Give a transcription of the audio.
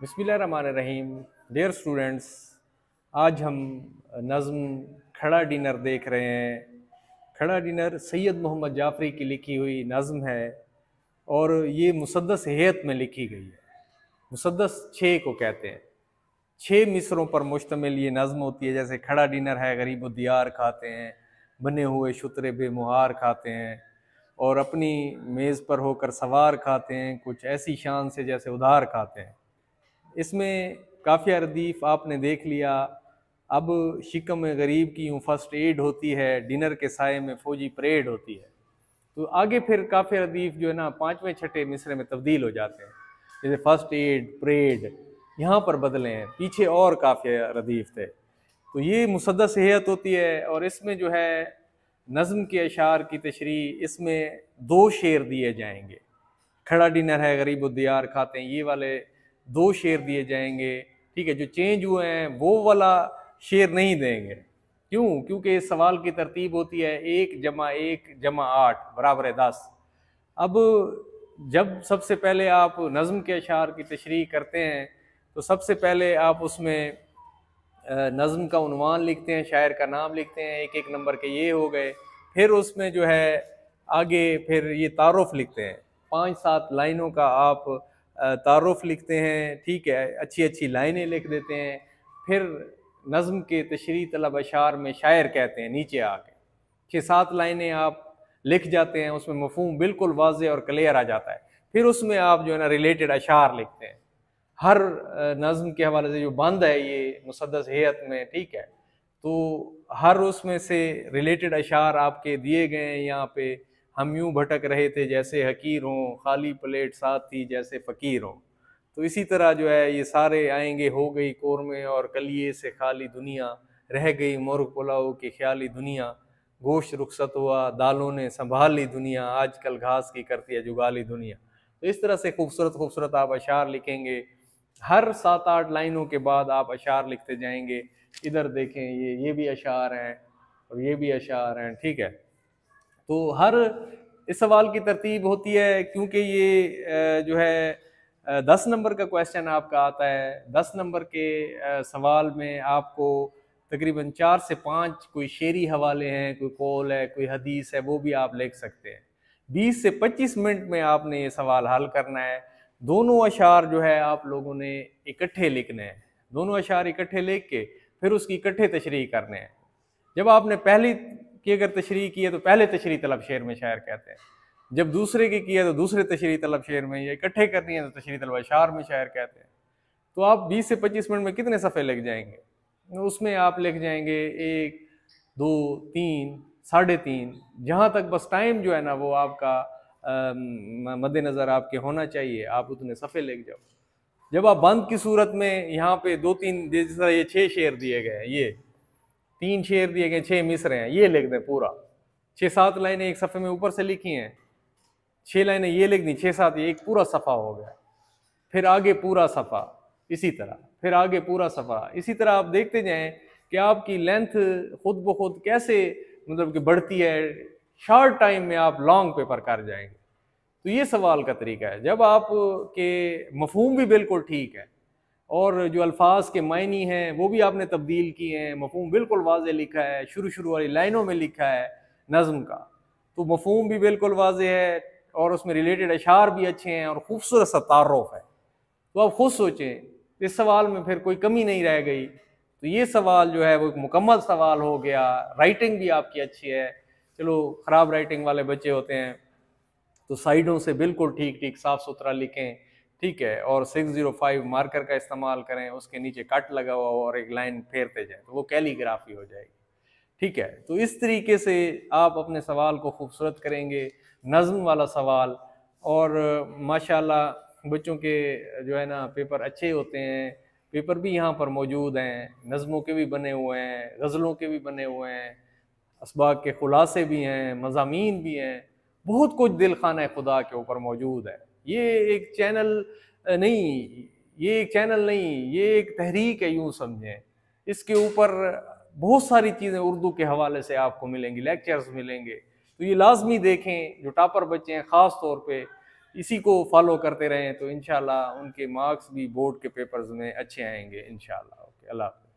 बिस्मिल्लाहिर्रहमानिर्रहीम। Dear students, आज हम नज़्म खड़ा डिनर देख रहे हैं। खड़ा डिनर सैयद मोहम्मद जाफ़री की लिखी हुई नज़्म है और ये मुसद्दस हैत में लिखी गई है। मुसद्दस 6 को कहते हैं। 6 मिसरों पर मुश्तमिल ये नज़्म होती है। जैसे खड़ा डिनर है, गरीब दियार खाते हैं, बने हुए शुतरे बेमुहार खाते हैं और अपनी मेज़ पर होकर सवार खाते हैं, कुछ ऐसी शान से जैसे उधार खाते हैं। इसमें काफ़िया रदीफ़ आपने देख लिया। अब शिकम गरीब की यूँ फर्स्ट एड होती है, डिनर के साए में फ़ौजी परेड होती है। तो आगे फिर काफ़िया रदीफ़ जो है ना 5वें छठे मिसरे में तब्दील हो जाते हैं। जैसे फर्स्ट एड, परेड यहाँ पर बदले हैं, पीछे और काफ़िया रदीफ़ थे। तो ये मुसद्दस हैत होती है और इसमें जो है नज़्म के अशार की तशरीह इसमें 2 शेर दिए जाएंगे। खड़ा डिनर है, गरीब दियार खाते हैं, ये वाले 2 शेर दिए जाएंगे। ठीक है, जो चेंज हुए हैं वो वाला शेर नहीं देंगे। क्यों? क्योंकि इस सवाल की तरतीब होती है 1 + 1 = 8 = 10। अब जब सबसे पहले आप नज़्म के अशार की तशरीह करते हैं तो सबसे पहले आप उसमें नज़्म का उन्वान लिखते हैं, शायर का नाम लिखते हैं, एक एक नंबर के ये हो गए। फिर उसमें जो है आगे फिर ये तारुफ लिखते हैं, 5-7 लाइनों का आप तारुफ लिखते हैं। ठीक है, अच्छी अच्छी लाइनें लिख देते हैं। फिर नज़्म के तशरीह तलब अशार में शायर कहते हैं नीचे आके 6-7 लाइनें आप लिख जाते हैं, उसमें मफ़हूम बिल्कुल वाज़ेह और क्लियर आ जाता है। फिर उसमें आप जो है ना रिलेटेड अशार लिखते हैं। हर नज़्म के हवाले से जो बंद है ये मुसद्दस हैत में, ठीक है, तो हर उसमें से रिलेटेड अशार आपके दिए गए हैं। यहाँ पे हम यूं भटक रहे थे जैसे हकीर हों, खाली प्लेट साथ थी जैसे फ़कीर हों। तो इसी तरह जो है ये सारे आएंगे, हो गई कोरमे और कलिए से खाली दुनिया, रह गई मुर्ग पुलाव की ख्याली दुनिया, गोश्त रुखसत हुआ दालों ने संभाल ली दुनिया, आजकल घास की करती है जुगाली दुनिया। तो इस तरह से खूबसूरत खूबसूरत आप अशार लिखेंगे। हर 7-8 लाइनों के बाद आप अशार लिखते जाएंगे। इधर देखें, ये भी अशार हैं और ये भी अशार हैं। ठीक है, तो हर इस सवाल की तरतीब होती है क्योंकि ये जो है 10 नंबर का क्वेश्चन आपका आता है। 10 नंबर के सवाल में आपको तकरीबन 4 से 5 कोई शेरी हवाले हैं, कोई कौल है, कोई हदीस है, वो भी आप लिख सकते हैं। 20 से 25 मिनट में आपने ये सवाल हल करना है। दोनों अशार जो है आप लोगों ने इकट्ठे लिखने हैं। दोनों अशार इकट्ठे लिख के फिर उसकी इकट्ठे तशरीह करने हैं। जब आपने पहली की अगर तशरीह की है तो पहले तशरीह तलब शेर में शायर कहते हैं। जब दूसरे की है तो दूसरे तशरीह तलब शेर में, ये इकट्ठे करनी है तो तशरीह तलब अशार में शायर कहते हैं। तो आप 20 से 25 मिनट में कितने सफ़े लिख जाएंगे? उसमें आप लिख जाएंगे 1, 2, 3, 3.5, जहाँ तक बस टाइम जो है ना वो आपका मद्देनज़र आपके होना चाहिए, आप उतने सफ़े लिख जाओ। जब आप बंद की सूरत में यहाँ पे 2-3 जिस तरह ये 6 शेर दिए गए हैं, ये 3 शेर दिए गए, 6 मिसरे हैं, ये लिख दें पूरा। 6-7 लाइनें एक सफ़े में ऊपर से लिखी हैं, 6 लाइनें ये लिख दी, 6-7 ये एक पूरा सफ़ा हो गया। फिर आगे पूरा सफ़ा इसी तरह, फिर आगे पूरा सफ़ा इसी तरह। आप देखते जाएं कि आपकी लेंथ खुद ब खुद कैसे मतलब कि बढ़ती है। शॉर्ट टाइम में आप लॉन्ग पेपर कर जाएंगे। तो ये सवाल का तरीका है। जब आप के मफहूम भी बिल्कुल ठीक है और जो अल्फाज के मायनी हैं वो भी आपने तब्दील किए हैं, मफहूम बिल्कुल वाज़े लिखा है, शुरू वाली लाइनों में लिखा है नज़्म का, तो मफहूम भी बिल्कुल वाज़े है और उसमें रिलेटेड अशार भी अच्छे हैं और खूबसूरत सा तारुफ है। तो आप खुद सोचें इस सवाल में फिर कोई कमी नहीं रह गई। तो ये सवाल जो है वो एक मुकम्मल सवाल हो गया। राइटिंग भी आपकी अच्छी है। चलो, ख़राब राइटिंग वाले बच्चे होते हैं तो साइडों से बिल्कुल ठीक ठीक साफ़ सुथरा लिखें। ठीक है, और 605 मार्कर का इस्तेमाल करें, उसके नीचे कट लगा हुआ हो और एक लाइन फेरते जाएं तो वो कैलीग्राफी हो जाएगी। ठीक है, तो इस तरीके से आप अपने सवाल को खूबसूरत करेंगे, नज़्म वाला सवाल। और माशाल्लाह बच्चों के जो है ना पेपर अच्छे होते हैं। पेपर भी यहाँ पर मौजूद हैं, नज़्मों के भी बने हुए हैं, गज़लों के भी बने हुए हैं, असबाक के खुलासे भी हैं, मज़ामीन भी हैं, बहुत कुछ दिल खाना खुदा के ऊपर मौजूद है। ये एक चैनल नहीं, ये एक तहरीक है, यूँ समझें। इसके ऊपर बहुत सारी चीज़ें उर्दू के हवाले से आपको मिलेंगी, लेक्चर्स मिलेंगे। तो ये लाजमी देखें, जो टॉपर बच्चे हैं ख़ास तौर पे इसी को फॉलो करते रहें तो इंशाल्लाह उनके मार्क्स भी बोर्ड के पेपर्स में अच्छे आएंगे इंशाल्लाह। ओके, अल्लाह हाफ़िज़।